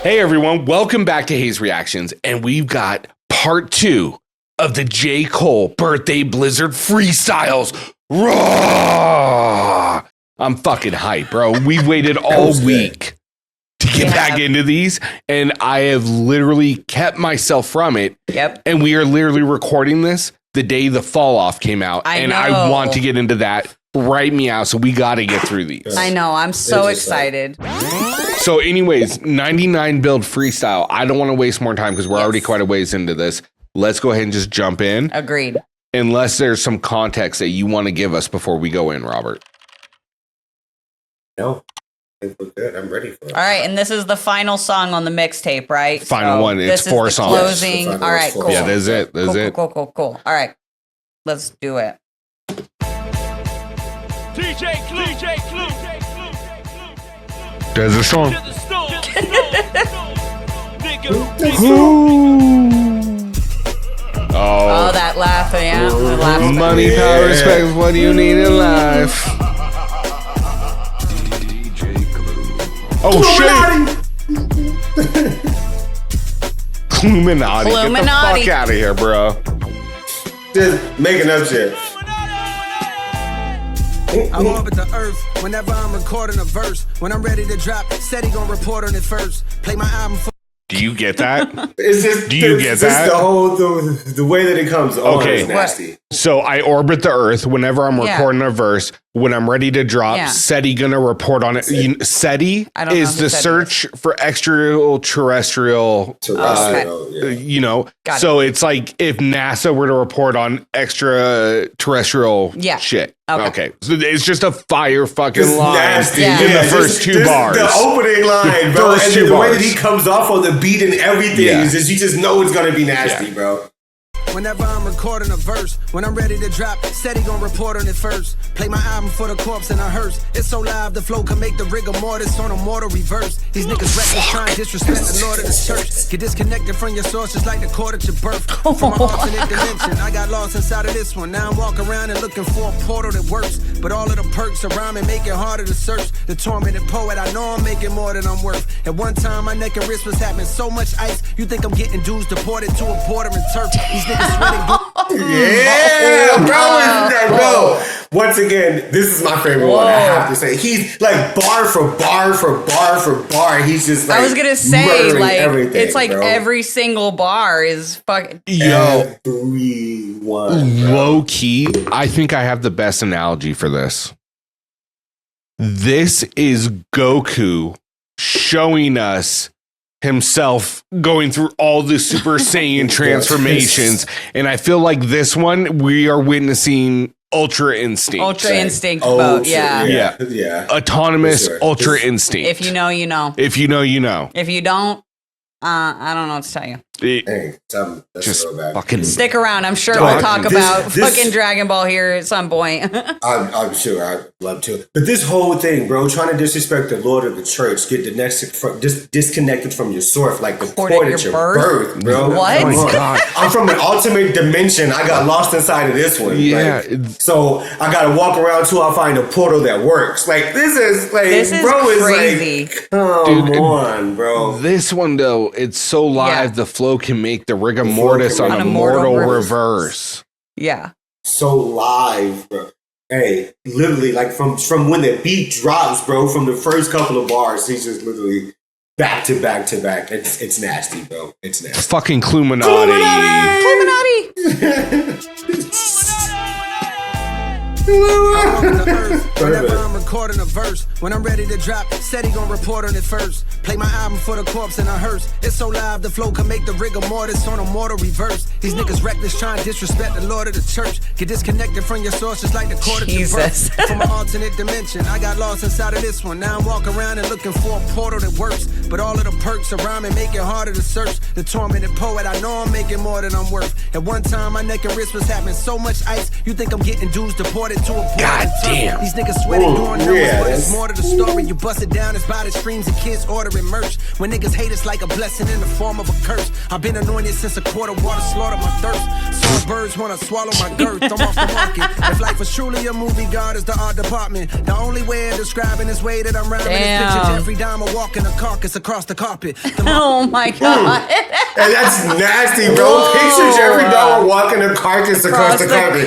Hey everyone, welcome back to Hayes Reactions, and we've got part 2 of the J. Cole Birthday Blizzard Freestyles. Raw! I'm fucking hyped, bro. We've waited all week to get back into these, and I have literally kept myself from it. Yep. And we are literally recording this the day the fall off came out, I want to get into that right meow, so we got to get through these. I know, I'm so excited. So anyways, 99 build freestyle. I don't want to waste more time because we're already quite a ways into this. Let's go ahead and just jump in. Agreed. Unless there's some context that you want to give us before we go in, Robert. No, I think we're good. I'm ready for it. All right, and this is the final song on the mixtape, right? Final one. It's 4 songs. Closing. All right, cool. Yeah, that's it. That's it. Cool. All right, let's do it. DJ Clue. There's a song. Oh, that laugh, yeah. The laugh. Money, power, respect, what do you need in life? Oh, shit. Illuminati. Get the fuck out of here, bro. Just making up shit. I orbit the earth whenever I'm recording a verse. When I'm ready to drop, SETI gon' report on it first. Play my album for. Do you get that? It's just, do you get that? The whole the way that it comes on is nasty. So I orbit the earth whenever I'm recording a verse. When I'm ready to drop, SETI gonna report on it. SETI is the search for extraterrestrial. You know, so it's like if NASA were to report on extraterrestrial shit. Okay. So it's just a fire fucking line in the first two bars. The opening line, bro. And the way that he comes off on the beat and everything is just, you just know it's gonna be nasty, bro. Whenever I'm recording a verse, when I'm ready to drop, SETI gon' report on it first. Play my album for the corpse in a hearse. It's so live, the flow can make the rigor mortis on a mortal reverse. These niggas reckless trying to disrespect the Lord of the church. Get disconnected from your source just like the cord at your birth. From an alternate dimension, I got lost inside of this one. Now I'm walking around and looking for a portal that works. But all of the perks around me make it harder to search. The tormented poet, I know I'm making more than I'm worth. At one time, my neck and wrist was having so much ice. You think I'm getting dudes deported to a border and turf. These niggas bro. Once again, this is my favorite one. I have to say, he's like bar for bar for bar for bar. He's just like, I was gonna say, like, it's like bro. every single bar is fucking. Low key, I think I have the best analogy for this. This is Goku showing us himself going through all the Super Saiyan transformations, and I feel like this one we are witnessing Ultra Instinct. Mode, autonomous Ultra Instinct. If you know, you know. If you know, you know. If you don't, I don't know what to tell you. Just so fucking stick around. I'm sure we'll talk about fucking Dragon Ball here at some point. I'm sure I'd love to. But this whole thing, bro, trying to disrespect the Lord of the church, get disconnected from your source, like the point at your birth, bro. What? Oh my God. I'm from an alternate dimension. I got lost inside of this one. Yeah. So I got to walk around till I find a portal that works. Like, this is bro, crazy. Is like, come on, bro. This one, though, it's so live, the flow can make the rigor mortis on a mortal reverse. Yeah. So live, bro. Hey, literally, like from when the beat drops, bro, from the first couple of bars, he's just literally back to back to back. It's nasty, bro. It's nasty. Fucking Illuminati. Whenever I'm recording a verse, when I'm ready to drop, SETI gon' report on it first. Play my album for the corpse in a hearse. It's so live, the flow can make the rigor mortis on a mortal reverse. These niggas reckless trying to disrespect the Lord of the church. Get disconnected from your source just like the cord at your birth. From an alternate dimension, I got lost inside of this one. Now I'm walking around and looking for a portal that works. But all of the perks around me make it harder to search. The tormented poet, I know I'm making more than I'm worth. At one time, my neck and wrist was having so much ice. You think I'm getting dudes deported headed to a point. God damn. These niggas sweating doing numbers, yeah, but it's that's- more to the story. You bust it down, it's by the streams and kids ordering merch. When niggas hate it's like a blessing in the form of a curse. I've been anointed since a quart of water slaughtered my thirst. Songbirds wanna swallow my girth. I'm off the market. If life was truly a movie, God is the art department. The only way of describing this way that I'm rhyming is picture Damn. Jeffrey Dahmer walking a carcass across the carpet. Oh my God. And that's nasty, bro. Picture Jeffrey Dahmer walking a carcass across the carpet.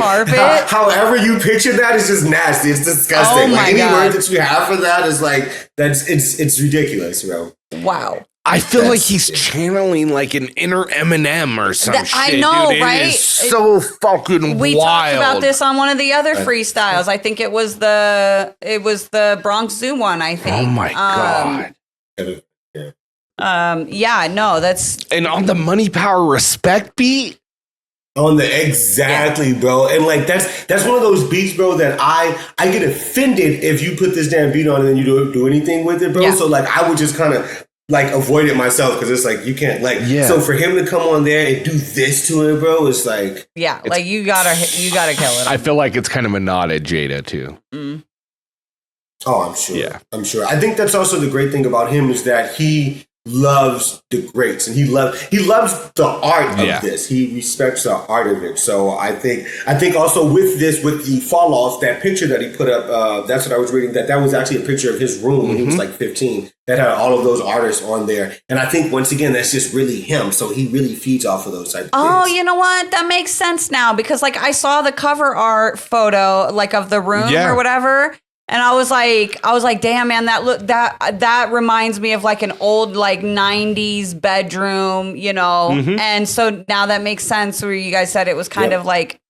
However you picture that is just nasty. It's disgusting. Oh my like any God. word that you have for that is like it's ridiculous, bro. Wow. I feel like That's- he's channeling like an inner Eminem or some That- shit. I know, dude. right? It is so fucking We wild. talked about this on one of the other freestyles. I think it was the Bronx Zoo one, I think. Oh my God. Yeah, no, that's And on the Money Power Respect beat, On the exactly, bro. And like that's one of those beats, bro, that I get offended if you put this damn beat on and then you don't do anything with it, bro. Yeah. So like I would just kind of like avoid it myself because it's like you can't like so for him to come on there and do this to it, bro, it's like yeah, like you gotta kill it. I feel like it's kind of a nod at Jada too. oh, I'm sure. Yeah. I'm sure. I think that's also the great thing about him is that he loves the greats and he loves the art of this. He respects the art of it. So I think also with the fall off, that picture that he put up, that's what I was reading, that was actually a picture of his room when he was like 15 that had all of those artists on there. And I think once again that's just really him. So he really feeds off of those type of Oh, things. you know what? That makes sense now because like I saw the cover art photo like of the room or whatever. And I was like, damn, man, that reminds me of like an old like 90s bedroom, you know. And so now that makes sense where you guys said it was kind of like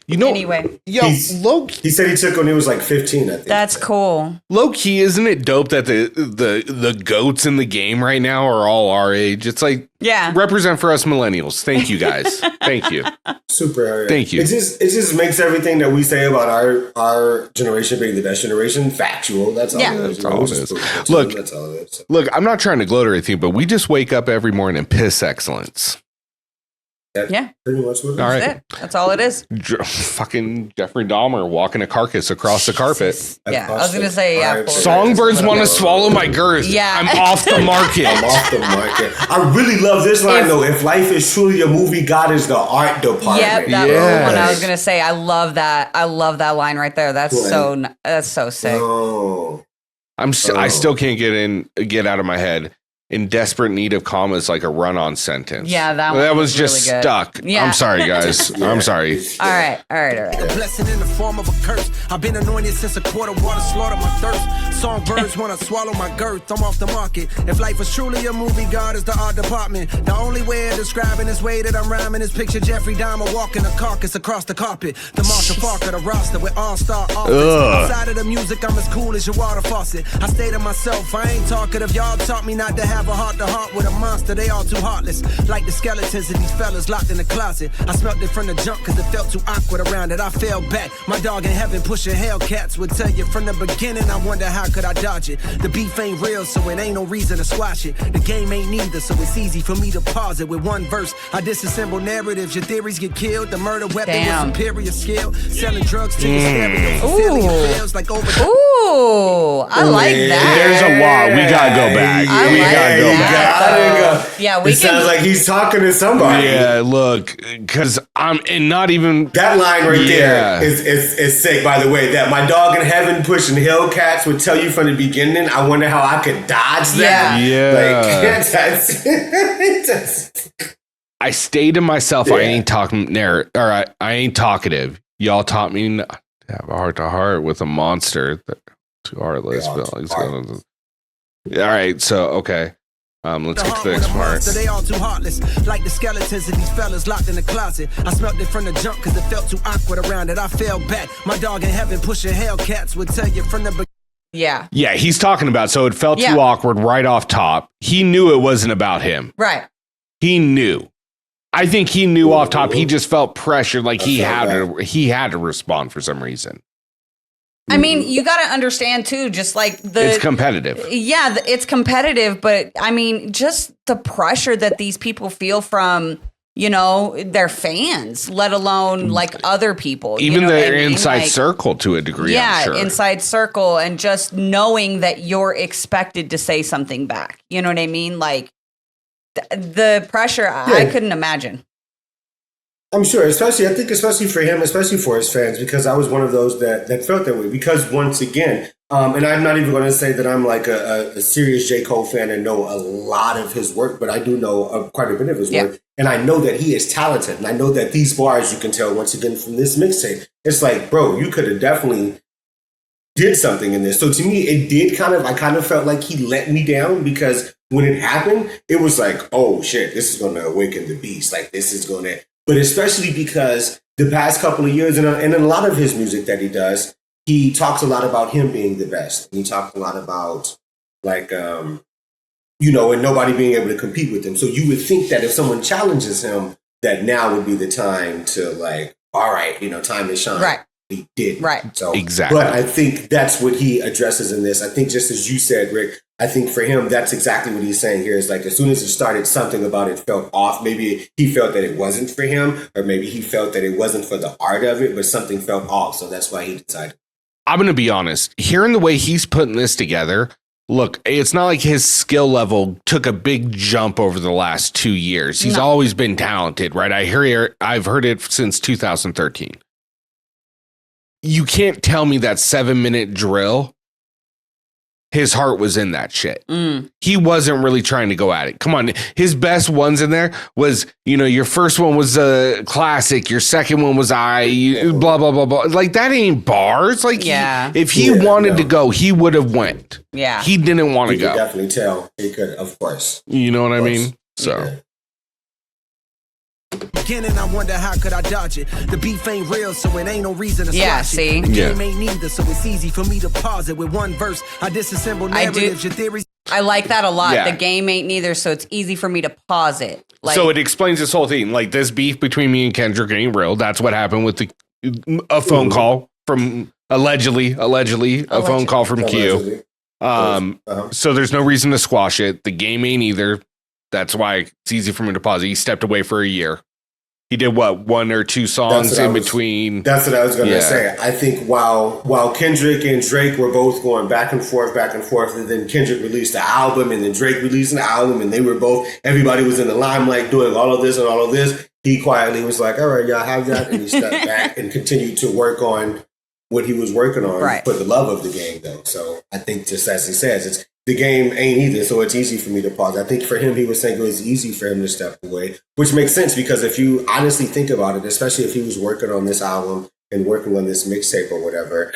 anyway. Yo, He said he took when he was like 15, I think. That's cool. Low key, isn't it dope that the goats in the game right now are all our age? It's like represent for us millennials. Thank you guys. Thank you. Super. Thank you. It just makes everything that we say about our generation being the best generation factual. That's all it is. That's all it is. Look, that's all it is. Look, I'm not trying to gloat or anything, but we just wake up every morning and piss excellence. That's pretty much what it is. All right. That's it. That's all it is. Fucking Jeffrey Dahmer walking a carcass across the carpet. Yeah, I was gonna say Alright, Songbirds want to swallow my girth. Yeah. I'm off the market. I'm off the market. I really love this line though. If life is truly a movie, God is the art department. Yep, that was the one I was gonna say. I love that. I love that line right there. That's so sick. Oh. I still can't get out of my head. In desperate need of commas, like a run-on sentence. Yeah, that was was just really good. stuck. Yeah. I'm sorry, guys. I'm sorry. All right. A blessing in the form of a curse. I've been anointed since a quart of water slaughtered my thirst. Songbirds wanna swallow my girth. I'm off the market. If life was truly a movie, God is the art department. The only way of describing this way that I'm rhyming is picture Jeffrey Dahmer walking a carcass across the carpet. The Marshall Parker, the roster with all-star offense. Outside of the music, I'm as cool as your water faucet. I stay to myself. I ain't talkative. Y'all taught me not to have a heart-to-heart with a monster. They all too heartless. Like the skeletons of these fellas locked in the closet. I smelt it from the jump cause it felt too awkward around it. I fell back. My dog in heaven pushing Hellcats would tell you from the beginning. I wonder how could I dodge it. The beef ain't real, so it ain't no reason to squash it. The game ain't neither, so it's easy for me to pause it with one verse. I disassemble narratives. Your theories get killed. The murder weapon with superior skill. Selling drugs to your stereo. Fulfilling your feels like over. Ooh, I like that. There's a lot. We gotta go back. I We like gotta go that. back. Yeah, we It sounds like he's talking to somebody. Yeah, look, because I'm and not even That line right Yeah. there is sick, by the way. That my dog in heaven pushing Hellcats would tell you from the beginning. I wonder how I could dodge that. Yeah. Like, that's I stay to myself. I ain't talking I ain't talkative. Y'all taught me not to have a heart to heart with a monster. Too heartless. All right, so okay. Let's get to the next part. They all too heartless, like the skeletons of these fellas locked in the closet. I smelt it from the jump cause it felt too awkward around it. I fell back. My dog in heaven pushing Hellcats would tell you from the beginning. Yeah. Yeah, he's talking about so it felt too awkward right off top. He knew it wasn't about him. Right. He knew. I think he knew off top. He just felt pressured, like he had to respond for some reason. I mean, you got to understand too, just like it's competitive. Yeah, it's competitive, but I mean, just the pressure that these people feel from you know, their fans, let alone like other people. Even you know their what I mean? inside Like, circle to a degree, yeah, I'm sure. inside circle, and just knowing that you're expected to say something back. You know what I mean? Like the pressure, I couldn't imagine. I'm sure, especially for him, especially for his fans, because I was one of those that felt that way. Because once again, and I'm not even going to say that I'm like a serious J. Cole fan and know a lot of his work, but I do know quite a bit of his work. And I know that he is talented. And I know that these bars, you can tell once again from this mixtape, it's like, bro, you could have definitely did something in this. So to me, it did I kind of felt like he let me down, because when it happened, it was like, oh shit, this is going to awaken the beast. Like this is going to, but especially because the past couple of years and in a lot of his music that he does, he talks a lot about him being the best. And he talks a lot about like, you know, and nobody being able to compete with him. So you would think that if someone challenges him, that now would be the time to like, all right, you know, time to shine. Right. He did. Right. So, exactly. But I think that's what he addresses in this. I think just as you said, Rick, I think for him, that's exactly what he's saying here. Is like as soon as it started, something about it felt off. Maybe he felt that it wasn't for him, or maybe he felt that it wasn't for the art of it, but something felt off. So that's why he decided. I'm going to be honest. Hearing the way he's putting this together, look, it's not like his skill level took a big jump over the last 2 years. He's always been talented, right? I've heard it since 2013. You can't tell me that 7-minute drill, his heart was in that shit. He wasn't really trying to go at it. Come on. His best ones in there was, you know, your first one was a classic. Your second one was blah, blah, blah, blah. Like that ain't bars. Like if he wanted to go, he would have went. Yeah. He didn't want to go. You could definitely tell. He could, of course. You know what I mean? So. Yeah. Beginning, I wonder how could I dodge it. The beef ain't real, so it ain't no reason to squash see? it. The game ain't neither, so it's easy for me to pause it with one verse. I disassemble narratives, your theories. I like that a lot. Yeah. The game ain't neither, so it's easy for me to pause it. Like, so it explains this whole thing. Like this beef between me and Kendrick ain't real. That's what happened with a phone call from allegedly a phone call from Q. So there's no reason to squash it. The game ain't either. That's why it's easy for me to pause it. He stepped away for a year. He did what, 1 or 2 songs in between. That's what I was going to say. I think while Kendrick and Drake were both going back and forth, and then Kendrick released the album, and then Drake released an album, and they were both, everybody was in the limelight doing all of this and all of this. He quietly was like, all right, y'all have that. And he stepped back and continued to work on what he was working on for the love of the game, though. So I think just as he says, the game ain't either, so it's easy for me to pause. I think for him, he was saying it was easy for him to step away, which makes sense because if you honestly think about it, especially if he was working on this album and working on this mixtape or whatever,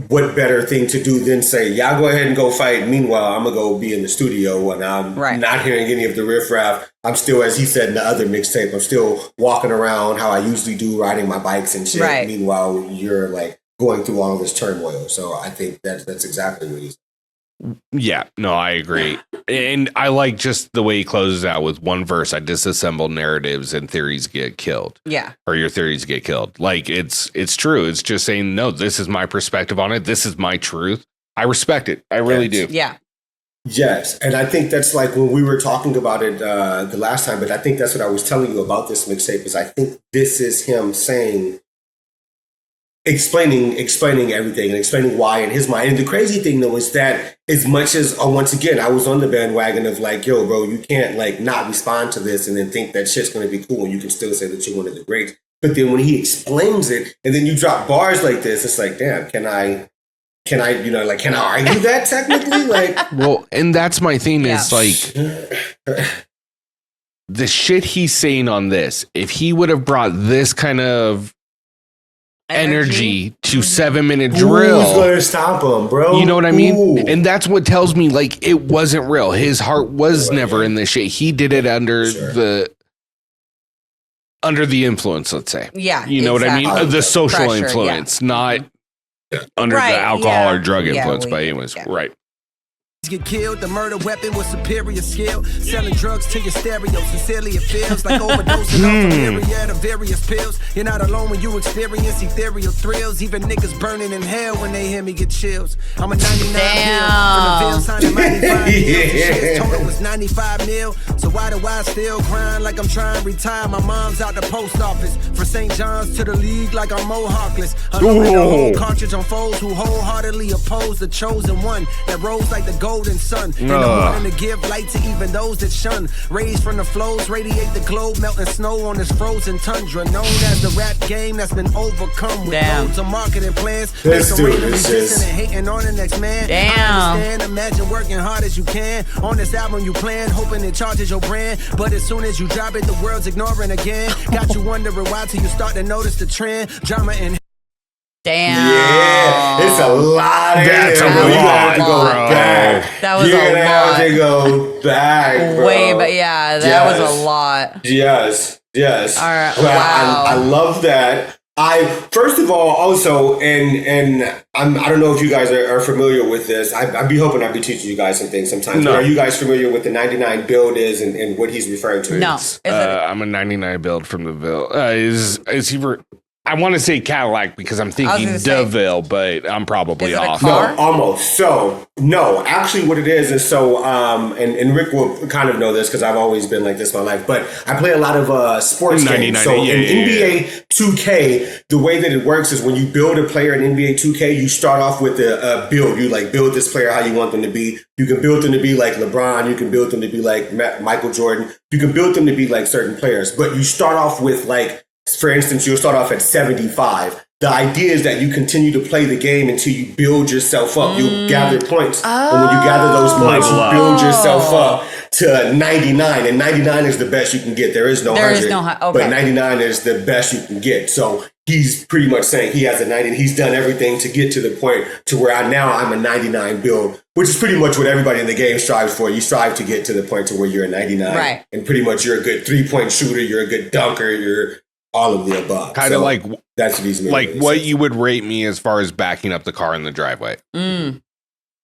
what better thing to do than say, y'all go ahead and go fight. Meanwhile, I'm going to go be in the studio and I'm not hearing any of the riffraff. I'm still, as he said in the other mixtape, I'm still walking around how I usually do, riding my bikes and shit. Right. Meanwhile, you're like going through all of this turmoil. So I think that's exactly what he's. Yeah, no, I agree. And I like just the way he closes out with one verse. I disassemble narratives and theories get killed. Yeah. Or your theories get killed. Like it's true. It's just saying, no, this is my perspective on it. This is my truth. I respect it. I really do. Yeah. Yes. And I think that's like when we were talking about it the last time, but I think that's what I was telling you about this mixtape is I think this is him saying, explaining everything and explaining why in his mind. And the crazy thing though is that as much as once again I was on the bandwagon of like, yo, bro, you can't like not respond to this and then think that shit's gonna be cool and you can still say that you're one of the greats. But then when he explains it and then you drop bars like this, it's like, damn, can I argue that technically? Like, well, and that's my thing is like the shit he's saying on this, if he would have brought this kind of energy to 7-minute drill, who's gonna stop him, bro? You know what I mean? And that's what tells me like it wasn't real. His heart was never in this shit. He did it under the influence, let's say. Yeah. You know what I mean? The social pressure, influence, not under the alcohol or drug influence by anyways. Right. Get killed, the murder weapon with superior skill. Selling drugs to your stereo, sincerely it feels like overdosing on myriad of various pills. You're not alone when you experience ethereal thrills. Even niggas burning in hell when they hear me get chills. I'm a 99 pill from the Ville signing 95 mil. Total was 95 mil. So why do I still grind like I'm trying to retire? My mom's out the post office. From St. John's to the league like I'm Mohawkless. Unloading the whole cartridge on foes who wholeheartedly oppose the chosen one that rose like the golden sun. And I'm willing to give light to even those that shun. Raised from the flows, radiate the globe, melting snow on this frozen tundra. Known as the rap game that's been overcome with loads of marketing plans. Let's do And this. hating on the next man. Damn. I understand, imagine working hard as you can. On this album you plan, hoping it charges your brand. But as soon as you drop it, the world's ignoring again. Got you wondering why till you start to notice the trend. Drama and Damn. Yeah, it's a lot. That's a You're gonna have to go lot. back. That was You're a gonna have lot. to go back, bro. Way, but yeah, that was a lot. Yes. All right. Well, Wow. I love that. I first of all also and I don't know if you guys are familiar with this. I'd be hoping I'd be teaching you guys some things sometimes. No. But are you guys familiar with the 99 build is and what he's referring to? No. Is it? I'm a 99 build from the Ville. Is he? I want to say Cadillac because I'm thinking gonna say- DeVille, but I'm probably Is it a off. car? No, almost. So, no, actually what it is so, and Rick will kind of know this because I've always been like this my life, but I play a lot of sports games. So in NBA 2K, the way that it works is when you build a player in NBA 2K, you start off with a build. You like build this player how you want them to be. You can build them to be like LeBron. You can build them to be like Michael Jordan. You can build them to be like certain players, but you start off with like, for instance, you'll start off at 75. The idea is that you continue to play the game until you build yourself up. You gather points. And when you gather those points, you build yourself up to 99. And 99 is the best you can get. There is no 100. Okay. But 99 is the best you can get. So he's pretty much saying he has a 90. He's done everything to get to the point to where I'm a 99 build, which is pretty much what everybody in the game strives for. You strive to get to the point to where you're a 99. Right. And pretty much you're a good 3-point shooter. You're a good dunker. You're all of the above. Kind of like that's what he's like what you would rate me as far as backing up the car in the driveway. You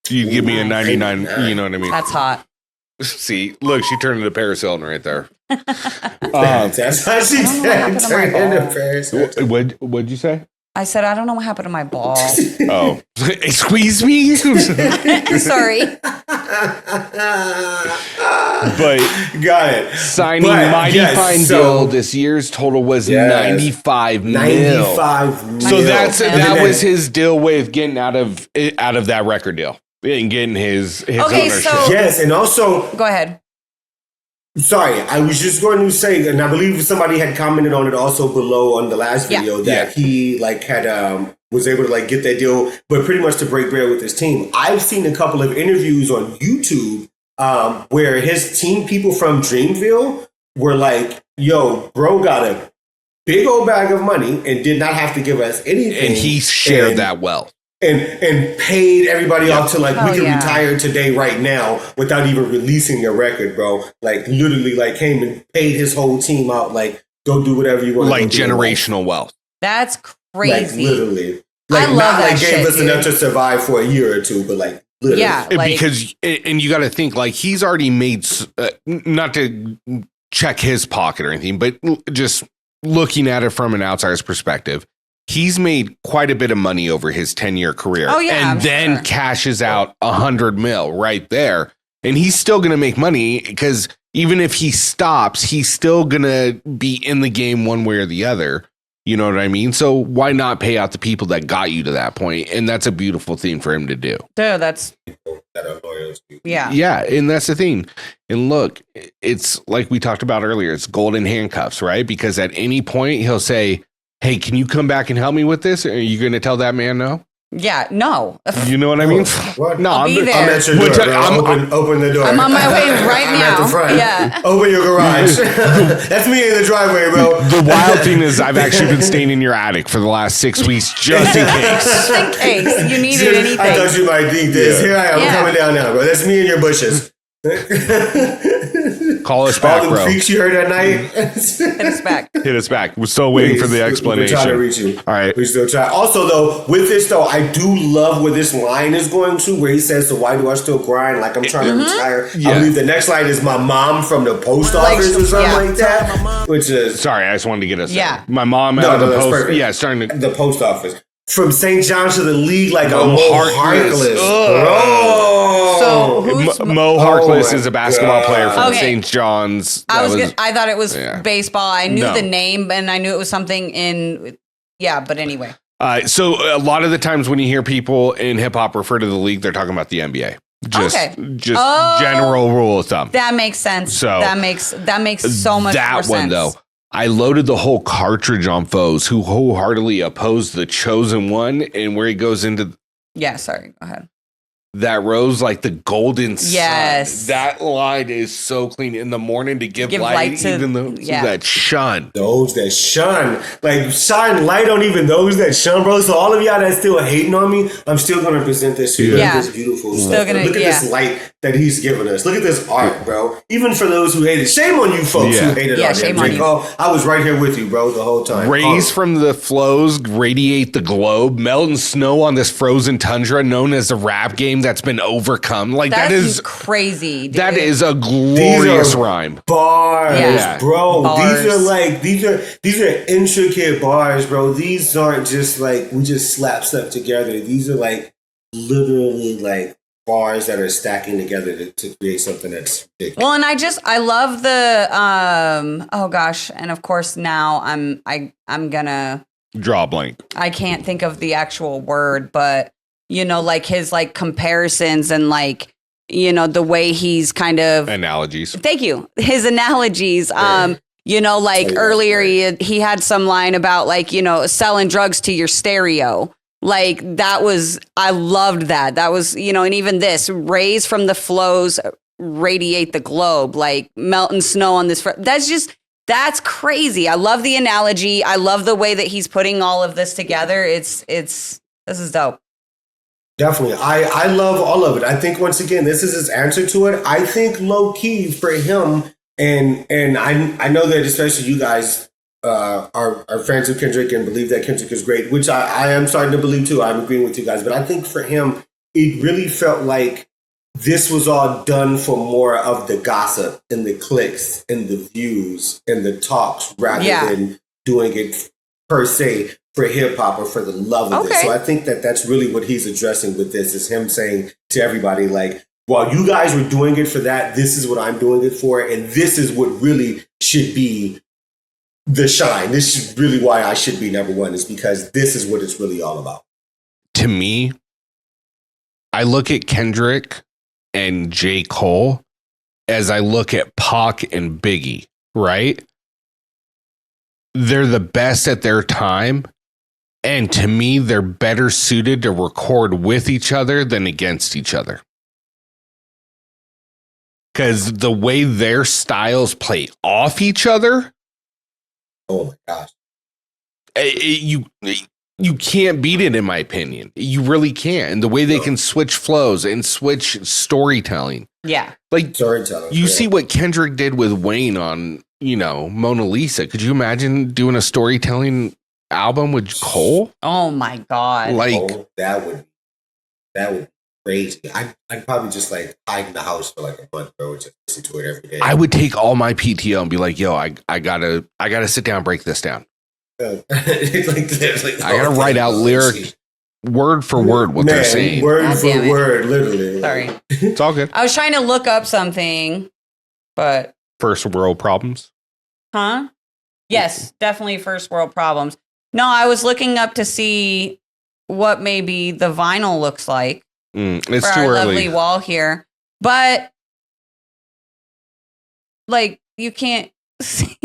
give me a 99. You know what I mean? That's hot. See, look, she turned into Paris Hilton right there. That's how she happened to my turned into ball. Paris. What'd you say? I said, I don't know what happened to my ball. Oh, squeeze me. Sorry. But got it. signing But, Mighty yes, Fine so- deal this year's total was Yes. 95 mil. 95 mil. So that was his. his deal with getting out of that record deal and getting his Okay, ownership. so- Yes, and also, Go ahead. sorry, I was just going to say, and I believe somebody had commented on it also below on the last video that he like had was able to like get that deal, but pretty much to break bread with his team. I've seen a couple of interviews on YouTube where his team people from Dreamville were like, "Yo, bro got a big old bag of money and did not have to give us anything, And he shared that well. and paid everybody off to like Oh, we can yeah. retire today right now without even releasing a record, bro. Like literally like came and paid his whole team out, like go do whatever you want. Like to do in life. generational wealth. That's Like crazy. literally. I Like love not that like gave shit, us dude. enough to survive for a year or two, but like literally. Yeah. Like- Because and you got to think like he's already made not to check his pocket or anything, but just looking at it from an outsider's perspective, he's made quite a bit of money over his 10-year career. Oh, yeah, and I'm then sure. cashes out 100 mil right there. And he's still going to make money because even if he stops, he's still going to be in the game one way or the other. You know what I mean? So why not pay out the people that got you to that point? And that's a beautiful thing for him to do. Dude, that's, That are loyal to you. yeah. Yeah, and that's the thing. And look, it's like we talked about earlier, it's golden handcuffs, right? Because at any point he'll say, "Hey, can you come back and help me with this?" Are you going to tell that man no? Yeah, no. You know what I mean? What? No, I'll be there. I'm at your door, Which bro. Open the door. I'm on my way right I'm now. at the front. Yeah. Open your garage. That's me in the driveway, bro. The wild thing is I've actually been staying in your attic for the last 6 weeks just in case. Just in case you needed anything. I thought you might think this. Yeah. Here I am. Yeah. I'm coming down now, bro. That's me in your bushes. Call us All back, the bro. creaks you heard at night. Hit us back. Hit us back. We're still waiting for the We're trying to explanation. reach you. All right. We still try. Also, though, with this, though, I do love where this line is going to, where he says, "So why do I still grind? Like I'm trying to retire." Yeah. I believe the next line is "My mom from the post office" or something yeah. like that, which is Sorry, I just wanted to get us. Yeah. My mom No, out of no, the that's post. perfect. Yeah, starting to. the post office. From St. John's to the league, like Oh, a Heartless. Heartless. Ugh. Bro. So who's Mo Harkless is a basketball player from St. John's. I thought it was baseball. I knew No. the name and I knew it was something in. Yeah, but anyway. So a lot of the times when you hear people in hip hop refer to the league, they're talking about the NBA. Just general rule of thumb. That makes sense. So that makes so much more sense. That one though. I loaded the whole cartridge on foes who wholeheartedly opposed the chosen one, and where he goes into. Yeah, sorry. Go ahead. That rose like the golden sun. Yes. That line is so clean in the morning to give light to, even those that shun. Those that shun. Like, shine light on even those that shun, bro. So all of y'all that still hating on me, I'm still going to present this to you. Look at this beautiful stuff. Look at this light that he's giving us. Look at this art, bro. Even for those who hate it. Shame on you folks who hated on shame on you. Oh, I was right here with you, bro, the whole time. Rays from the flows radiate the globe. Melting snow on this frozen tundra known as the rap game that's been overcome. Like that is crazy, dude. That is a glorious rhyme. Bars, bro. Bars. These are intricate bars, bro. These aren't just like we just slap stuff together. These are like literally like bars that are stacking together to create something that's ridiculous. Well, and I love the oh gosh, and of course now I'm gonna draw a blank. I can't think of the actual word, but you know, like his like comparisons and like, you know, the way he's kind of analogies. Thank you. His analogies. You know, like earlier he had some line about like, you know, selling drugs to your stereo. Like I loved that. That was, you know, and even this rays from the flows radiate the globe, like melting snow on this. That's crazy. I love the analogy. I love the way that he's putting all of this together. This is dope. Definitely. I love all of it. I think, once again, this is his answer to it. I think low key for him, and I know that especially you guys are fans of Kendrick and believe that Kendrick is great, which I am starting to believe too. I'm agreeing with you guys. But I think for him, it really felt like this was all done for more of the gossip and the clicks and the views and the talks rather than doing it per se for hip hop or for the love of it. So I think that that's really what he's addressing with this, is him saying to everybody, like, while you guys were doing it for that, this is what I'm doing it for. And this is what really should be the shine. This is really why I should be number one, is because this is what it's really all about. To me, I look at Kendrick and J. Cole as I look at Pac and Biggie, right? They're the best at their time. And to me, they're better suited to record with each other than against each other. Because the way their styles play off each other. Oh my gosh. You can't beat it, in my opinion. You really can't. And the way they can switch flows and switch storytelling. Yeah. Like, storytelling. You see what Kendrick did with Wayne on, you know, Mona Lisa. Could you imagine doing a storytelling album with Cole? Oh my God. Like, that would be crazy. I'd probably just like hide in the house for like a month, bro, and just listen to it every day. I would take all my PTO and be like, yo, I gotta sit down and break this down. I gotta write out lyric word for word what they're saying. Word for word, literally. Sorry. It's all good. I was trying to look up something, but first world problems? Huh? Yes, definitely first world problems. No, I was looking up to see what maybe the vinyl looks like. It's for too our early. Lovely wall here. But like you can't see.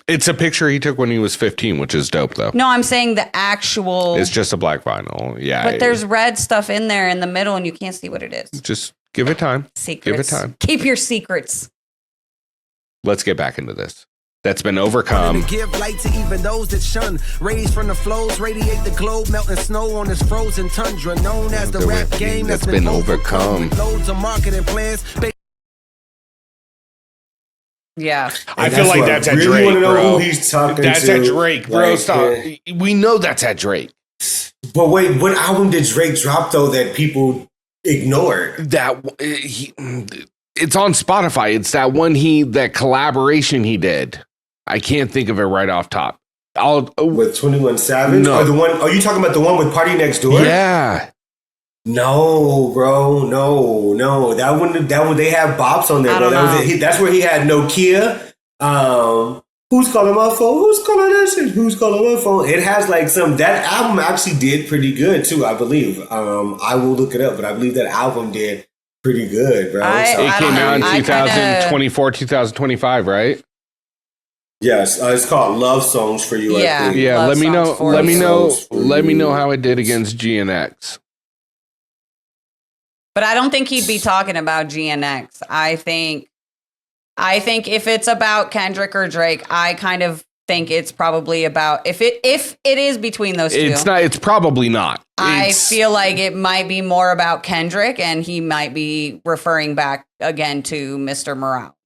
It's a picture he took when he was 15, which is dope though. No, I'm saying the actual. It's just a black vinyl. Yeah. But there's red stuff in there in the middle and you can't see what it is. Just give it time. Secrets. Give it time. Keep your secrets. Let's get back into this. That's been overcome. Give light to even those that shun. Rays from the flows, radiate the globe, melting snow on this frozen tundra, known as the rap game that's been overcome. Loads of marketing plans. Yeah. I feel like that's at Drake, bro. That's at Drake, bro. Stop. We know that's at Drake. But wait, what album did Drake drop though that people ignored? It's on Spotify. It's that one that collaboration he did. I can't think of it right off top. With 21 Savage? No. Or the one? Are you talking about the one with Party Next Door? Yeah. No, bro, no. That one. They have bops on there, I bro. don't know. That's where he had Nokia. Who's calling my phone? Who's calling that shit? Who's calling my phone? It has like that album actually did pretty good too, I believe. I will look it up, but I believe that album did pretty good, bro. It came out in 2024, 2025, right? Yes, it's called Love Songs for You. Yeah. I think. Yeah, Love let me know. Songs for Let me You. know. Songs for Let me You. know how it did against GNX. But I don't think he'd be talking about GNX. I think if it's about Kendrick or Drake, I kind of think it's probably about if it is between those two. It's not. It's probably not. I feel like it might be more about Kendrick, and he might be referring back again to Mr. Morale.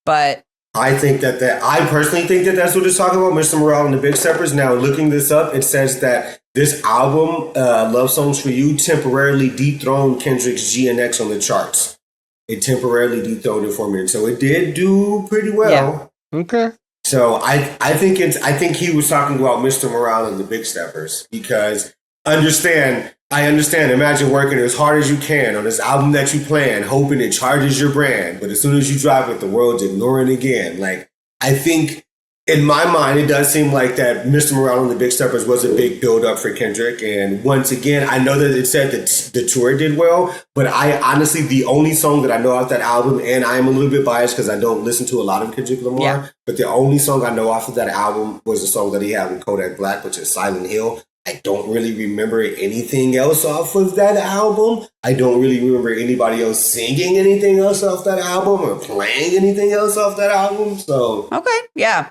But I think I personally think that that's what it's talking about, Mr. Morale and the Big Steppers. Now, looking this up, it says that this album, Love Songs for You, temporarily dethroned Kendrick's GNX on the charts. It temporarily dethroned it for me. So it did do pretty well. Yeah. Okay. So I think he was talking about Mr. Morale and the Big Steppers because I understand. Imagine working as hard as you can on this album that you plan, hoping it charges your brand. But as soon as you drop it, the world's ignoring it again. Like, I think in my mind, it does seem like that Mr. Morale and the Big Steppers was a big build up for Kendrick. And once again, I know that it said that the tour did well, but I honestly, the only song that I know off that album, and I am a little bit biased because I don't listen to a lot of Kendrick Lamar, but the only song I know off of that album was the song that he had with Kodak Black, which is Silent Hill. I don't really remember anything else off of that album. I don't really remember anybody else singing anything else off that album or playing anything else off that album. So okay, yeah.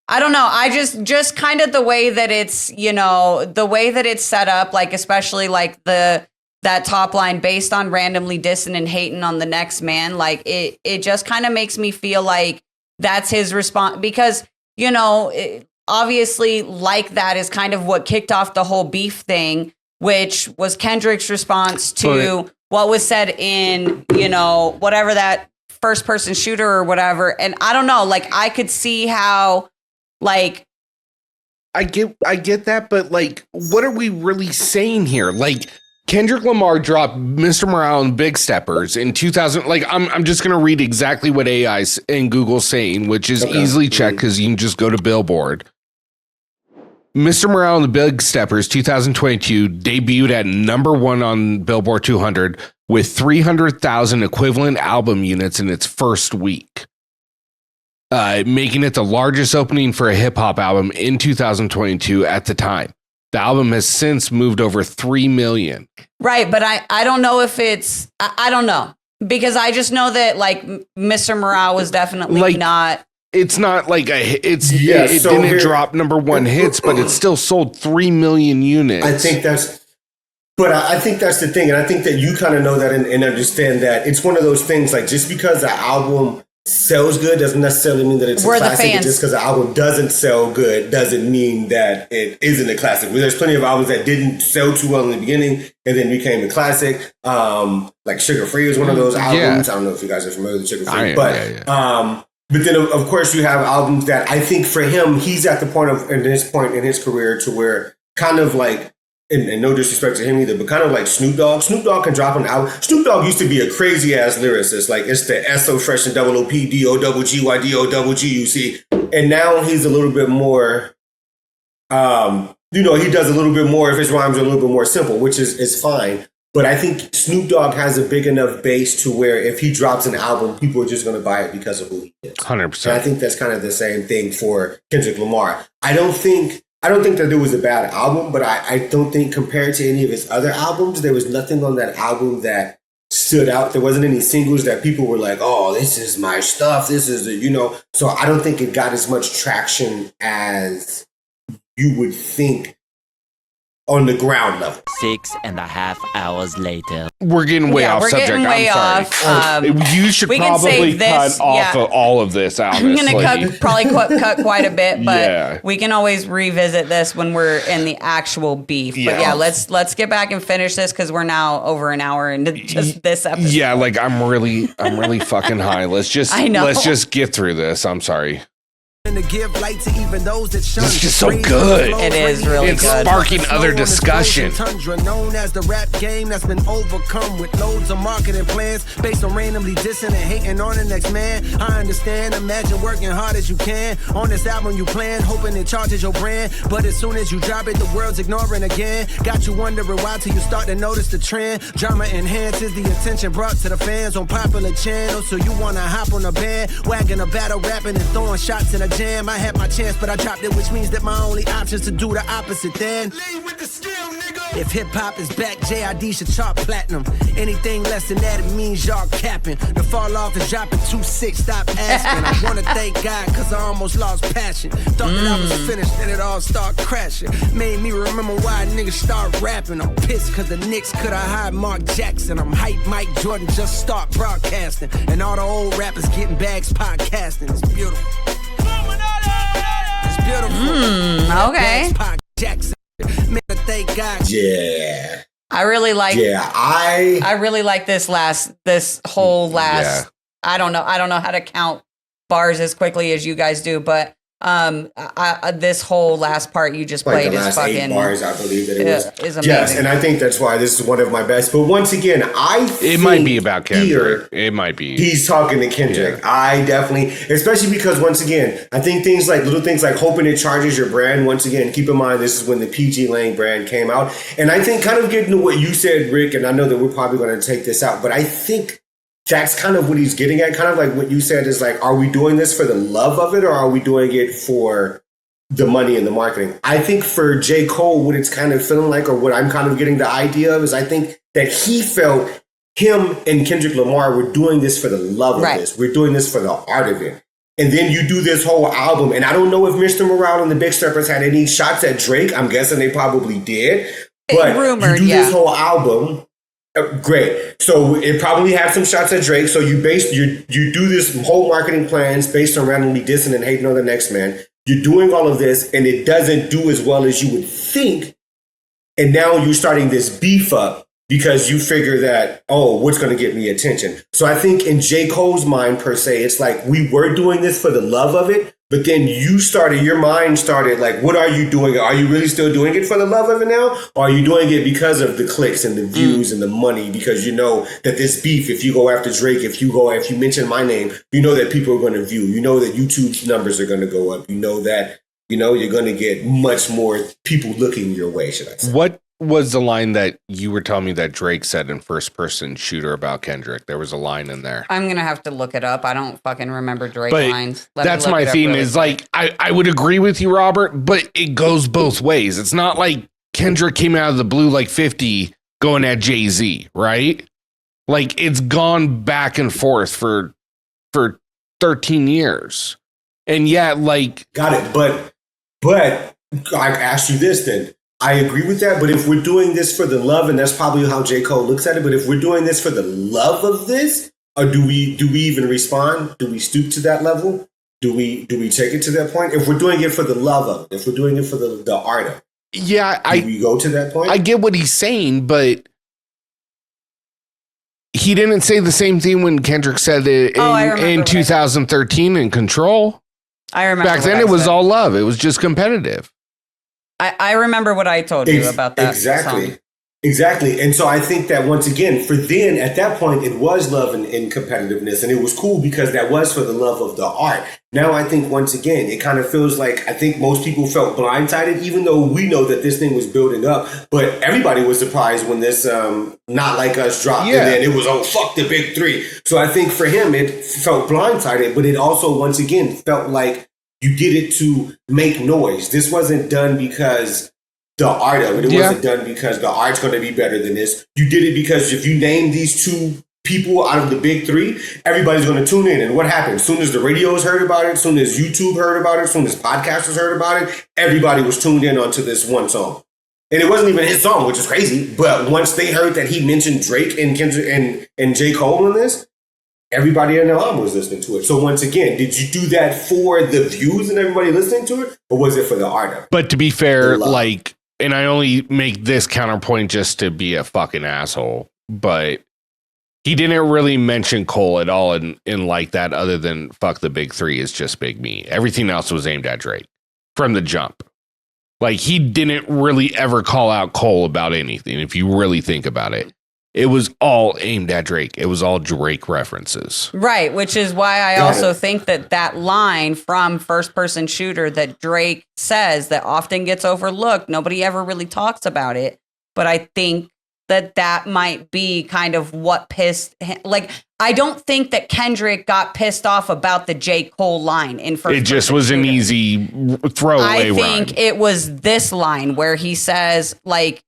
I don't know. I just kind of the way that it's, the way that it's set up, like especially like that top line based on randomly dissing and hating on the next man, like it just kind of makes me feel like that's his response because, obviously, like that is kind of what kicked off the whole beef thing, which was Kendrick's response to what was said in, whatever that first person shooter or whatever. And I don't know, like I could see how, like, I get that, but like, what are we really saying here? Like, Kendrick Lamar dropped Mr. Morale and Big Steppers in 2000. Like, I'm just gonna read exactly what AI and Google's saying, which is easily checked because you can just go to Billboard. Mr. Morale and the Big Steppers 2022 debuted at number 1 on Billboard 200 with 300,000 equivalent album units in its first week, making it the largest opening for a hip hop album in 2022 at the time. The album has since moved over 3 million. Right, but I don't know if it's I don't know because I just know that like Mr. Morale was definitely like, not. It's not like it didn't drop number 1 hits, but it still sold 3 million units. I think that's the thing. And I think that you kind of know that and understand that it's one of those things like just because the album sells good doesn't necessarily mean that it's a classic. Just because the album doesn't sell good doesn't mean that it isn't a classic. There's plenty of albums that didn't sell too well in the beginning and then became a classic. Like Sugar Free is one of those albums. I don't know if you guys are familiar with Sugar Free, but then, of course, you have albums that I think for him, he's at the point in his career to where kind of like, and no disrespect to him either, but kind of like Snoop Dogg. Snoop Dogg can drop an album. Snoop Dogg used to be a crazy ass lyricist. Like it's the S.O. Fresh and double O.P. D.O.double-G.Y. D.O.double-G. You see, and now he's a little bit more. He does a little bit more if his rhymes are a little bit more simple, which is fine. But I think Snoop Dogg has a big enough base to where if he drops an album, people are just going to buy it because of who he is. 100%. And I think that's kind of the same thing for Kendrick Lamar. I don't think that it was a bad album, but I don't think compared to any of his other albums, there was nothing on that album that stood out. There wasn't any singles that people were like, oh, this is my stuff. This is So I don't think it got as much traction as you would think on the ground level. 6.5 hours later. We're getting way off subject. I'm sorry. You should probably cut off of all of this, honestly. I'm going to cut quite a bit, but we can always revisit this when we're in the actual beef. But let's get back and finish this because we're now over an hour into just this episode. Yeah, like I'm really fucking high. Let's just get through this. I'm sorry. to give light to even those that shun. It's just so good. It is really It's good. sparking other discussion. Tundra, known as the rap game that's been overcome with loads of marketing plans based on randomly dissing and hating on the next man. I understand, imagine working hard as you can on this album you plan, hoping it charges your brand. But as soon as you drop it, the world's ignoring again. Got you wondering why till you start to notice the trend. Drama enhances the attention brought to the fans on popular channels, so you wanna hop on a band, wagging a battle, rapping and throwing shots in a jam. I had my chance, but I dropped it, which means that my only option's to do the opposite then. Lead with the skill, nigga. If hip-hop is back, JID should chart platinum. Anything less than that, it means y'all capping. The fall off is dropping 2-6, stop asking. I wanna thank God, cause I almost lost passion. Thought that I was finished, then it all start crashing. Made me remember why niggas start rapping. I'm pissed cause the Knicks could've hired Mark Jackson. I'm hype, Mike Jordan just start broadcasting. And all the old rappers getting bags podcasting. It's beautiful. It's beautiful. Okay. Man, thank God. Yeah. I really like. Yeah. I really like this whole last. Yeah. I don't know how to count bars as quickly as you guys do, but this whole last part you just Like played the is last fucking 8 bars, I believe that it was. is amazing. Yes, and I think that's why this is one of my best. But once again, I think It might be about Kendrick. here It might be. he's talking to Kendrick. Yeah. I definitely, especially because once again, I think little things like hoping it charges your brand. Once again, keep in mind this is when the PG Lang brand came out, and I think kind of getting to what you said, Rick, and I know that we're probably going to take this out, but I think that's kind of what he's getting at. Kind of like what you said is like, are we doing this for the love of it, or are we doing it for the money and the marketing? I think for J. Cole, what it's kind of feeling like, or what I'm kind of getting the idea of, is I think that he felt him and Kendrick Lamar were doing this for the love of this. We're doing this for the art of it. And then you do this whole album, and I don't know if Mr. Morale and the Big Steppers had any shots at Drake. I'm guessing they probably did. But rumored, you do yeah. this whole album. Great. So it probably had some shots at Drake. So you do this whole marketing plans based on randomly dissing and hating on the next man. You're doing all of this, and it doesn't do as well as you would think. And now you're starting this beef up because you figure that, oh, what's going to get me attention? So I think in J. Cole's mind, per se, it's like we were doing this for the love of it, but then your mind started like, what are you doing? Are you really still doing it for the love of it now? Or are you doing it because of the clicks and the views and the money? Because you know that this beef, if you go after Drake, if you mention my name, you know that people are going to view. You know that YouTube's numbers are going to go up. You know that, you're going to get much more people looking your way, should I say. What was the line that you were telling me that Drake said in first person shooter about Kendrick? There was a line in there. I'm gonna have to look it up. I don't fucking remember Drake But lines. that's my theme is like, I would agree with you, Robert, but it goes both ways. It's not like Kendrick came out of the blue like 50 going at Jay-Z, right? Like it's gone back and forth for 13 years. And yet like... Got it. But I asked you this then. I agree with that, but if we're doing this for the love, and that's probably how J. Cole looks at it, but if we're doing this for the love of this, or do we even respond? Do we stoop to that level? Do we take it to that point? If we're doing it for the love of it, if we're doing it for the art of it, do we go to that point? I get what he's saying, but he didn't say the same thing when Kendrick said it in 2013 in Control. I remember. Back then it was all love. It was just competitive. I remember what I told you about that. Exactly. And so I think that once again, for then, at that point, it was love and competitiveness. And it was cool because that was for the love of the art. Now, I think once again, it kind of feels like I think most people felt blindsided, even though we know that this thing was building up. But everybody was surprised when this Not Like Us dropped. Yeah. And then it was, oh, fuck the big three. So I think for him, it felt blindsided. But it also, once again, felt like you did it to make noise. This wasn't done because the art of it. It wasn't done because the art's going to be better than this. You did it because if you name these two people out of the big three, everybody's going to tune in. And what happened? As soon as the radios heard about it, as soon as YouTube heard about it, as soon as podcasters heard about it, everybody was tuned in onto this one song. And it wasn't even his song, which is crazy. But once they heard that he mentioned Drake and Kendrick and J. Cole in this, everybody in their arm was listening to it. So once again, did you do that for the views and everybody listening to it? Or was it for the art of it? But to be fair, like, and I only make this counterpoint just to be a fucking asshole, but He didn't really mention Cole at all in like that, other than fuck the big three is just big me. Everything else was aimed at Drake from the jump. Like, he didn't really ever call out Cole about anything. If you really think about it, it was all aimed at Drake. It was all Drake references. Right. Which is why I also think that line from First Person Shooter that Drake says that often gets overlooked. Nobody ever really talks about it. But I think that might be kind of what pissed him. Like, I don't think that Kendrick got pissed off about the J. Cole line in First Person. It just was an easy throwaway I think it was this line where he says, I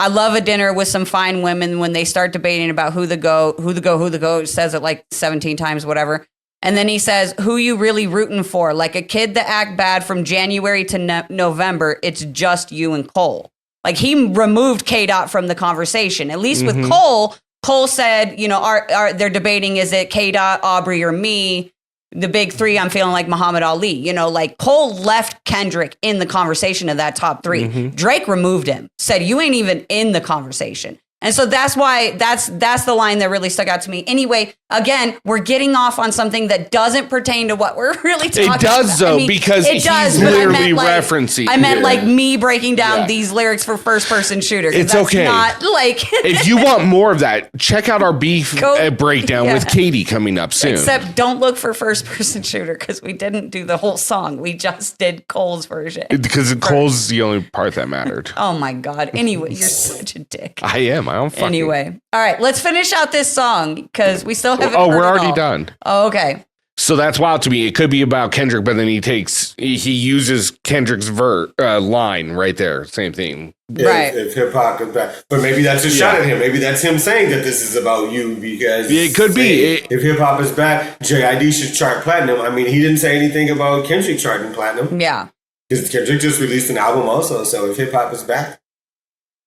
love a dinner with some fine women when they start debating about who the GOAT, says it like 17 times, whatever. And then he says, who you really rooting for? Like a kid that act bad from January to November, it's just you and Cole. Like, he removed K-Dot from the conversation. At least with Cole said, you know, they're debating, is it K-Dot, Aubrey, or me? The big three, I'm feeling like Muhammad Ali. You know, like, Cole left Kendrick in the conversation of that top three. Drake removed him, said, you ain't even in the conversation. And so that's why that's the line that really stuck out to me. Anyway, again, we're getting off on something that doesn't pertain to what we're really talking about. It does, though, because he's literally referencing. I meant like me breaking down these lyrics for First Person Shooter. It's okay. Not like if you want more of that, check out our beef breakdown with Katie coming up soon. Except don't look for First Person Shooter because we didn't do the whole song. We just did Cole's version. Because Cole's the only part that mattered. Oh my God. Anyway, you're such a dick. I am. Anyway, all right, let's finish out this song because we still haven't. Oh, we're already done. Oh, okay. So that's wild to me. It could be about Kendrick, but then he uses Kendrick's line right there. Same thing. Right. If hip hop comes back, but maybe that's a shot at him. Maybe that's him saying that this is about you because it could be. If hip hop is back, JID should chart platinum. I mean, he didn't say anything about Kendrick charting platinum. Yeah. Because Kendrick just released an album also. So if hip hop is back,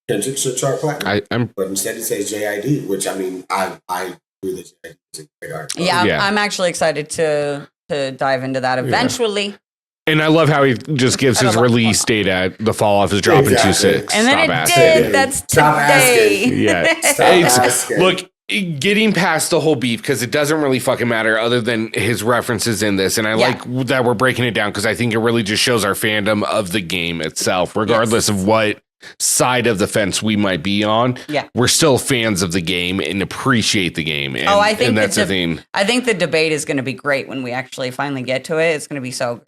Kendrick should chart platinum. But instead it says JID, which I mean, I agree that JID is a great artist. Yeah, I'm actually excited to dive into that eventually. Yeah. And I love how he just gives his release date at the fall off is dropping 2/6. And then did. That's today. Yeah. Look, getting past the whole beef because it doesn't really fucking matter other than his references in this. And I like that we're breaking it down because I think it really just shows our fandom of the game itself, regardless of what side of the fence we might be on. Yeah, we're still fans of the game and appreciate the game. And, I think that's the thing. I think the debate is going to be great when we actually finally get to it. It's going to be so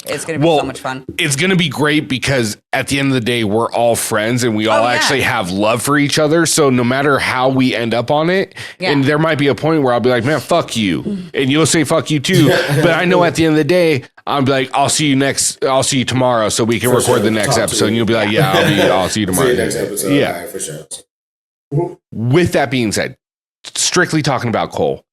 much fun. It's going to be great because at the end of the day, we're all friends and we all actually have love for each other. So no matter how we end up on it, and there might be a point where I'll be like, man, fuck you. And you'll say fuck you too. But I know at the end of the day, I'm like, I'll see you tomorrow so we can record the next episode. And you'll be like, I'll see you tomorrow. Next episode. Yeah, for sure. With that being said, strictly talking about Cole,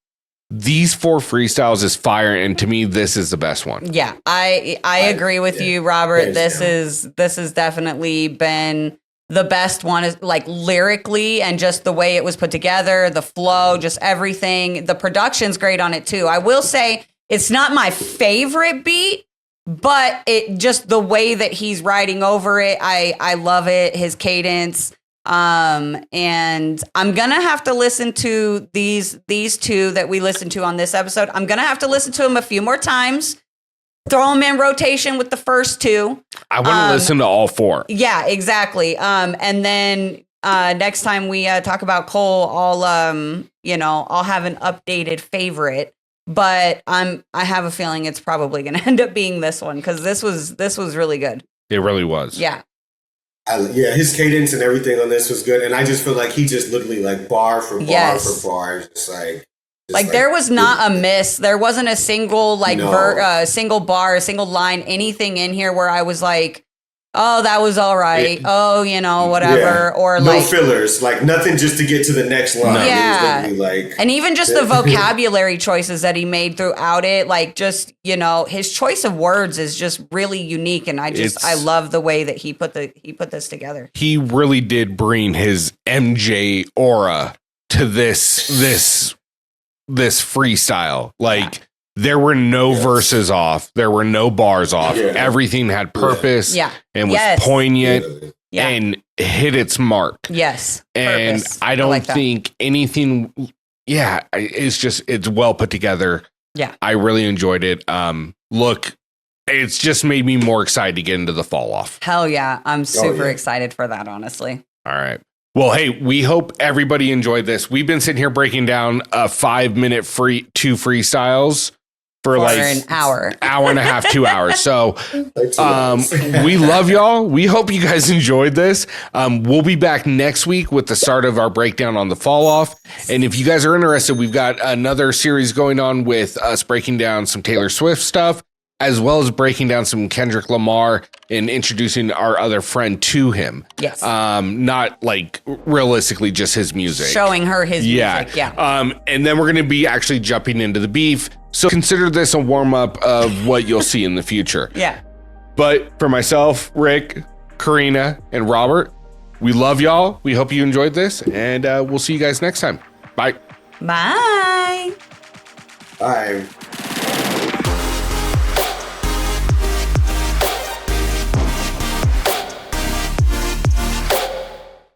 these 4 freestyles is fire, and to me, this is the best one. Yeah, I agree with you, Robert. This has definitely been the best one, is like lyrically and just the way it was put together, the flow, just everything. The production's great on it too. I will say it's not my favorite beat. But it just the way that he's writing over it, I love it. His cadence, and I'm gonna have to listen to these 2 that we listened to on this episode. I'm gonna have to listen to them a few more times. Throw them in rotation with the first 2. I want to listen to all 4. Yeah, exactly. And then next time we talk about Cole, I'll have an updated favorite. But I have a feeling it's probably going to end up being this one because this was really good. It really was. Yeah. His cadence and everything on this was good, and I just feel like he just literally like bar for bar for bar, just like there was not a miss. There wasn't a single single bar, a single line, anything in here where I was like, oh, that was all right. Whatever. Yeah. Or no fillers, like nothing just to get to the next line. Yeah. And even just the vocabulary choices that he made throughout it, like just, his choice of words is just really unique. And I love the way that he put this together. He really did bring his MJ aura to this freestyle. There were no verses off. There were no bars off. Yeah. Everything had purpose and was poignant. Yeah. And hit its mark. Yes. And Purpose. I don't like that. think anything, it's well put together. Yeah. I really enjoyed it. Look, it's just made me more excited to get into the fall off. Hell yeah. I'm super excited for that, honestly. All right. Well, hey, we hope everybody enjoyed this. We've been sitting here breaking down 5-minute two freestyles for like an hour and a half, 2 hours. So we love y'all. We hope you guys enjoyed this. We'll be back next week with the start of our breakdown on the fall off. And if you guys are interested, we've got another series going on with us breaking down some Taylor Swift stuff, as well as breaking down some Kendrick Lamar and introducing our other friend to him. Yes. Not like realistically just his music. Showing her his music. Yeah. And then we're going to be actually jumping into the beef. So consider this a warm up of what you'll see in the future. Yeah. But for myself, Rick, Karina, and Robert, we love y'all. We hope you enjoyed this, and we'll see you guys next time. Bye. Bye. Bye.